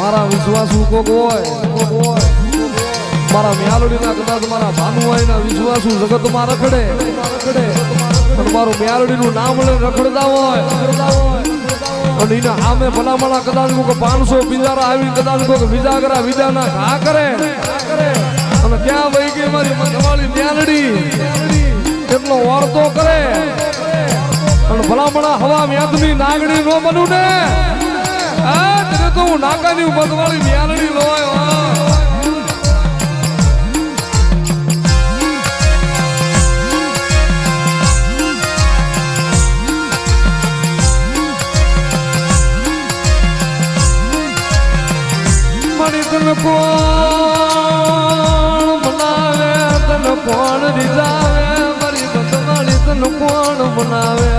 મારા વિશ્વાસુ કોક હોય મારા મ્યાલડીના કદાચ મારા ભાનુભાઈના વિશ્વાસુ જગતમાં રખડે અને મારું મ્યાલડીનું નામ લઈને રખડતા હોય અને એના સામે ભલામણા કદાચ કોઈ 500 બિજારા આવી કદાચ કોઈ વિજાગરા વિજાના ઘા કરે અને ક્યાં વહી ગઈ મારી તમારી મ્યાલડી કેટલો વાર્તો કરે અને ભલામણા હવા મ્યાદની નાગડી નો બનું ને આ તો હું નાકાની બદવાળી મ્યાલડી લોય તન કોણ બનાવે તન કોણ રીઝાવે મારી બદવાળી તન કોણ બનાવે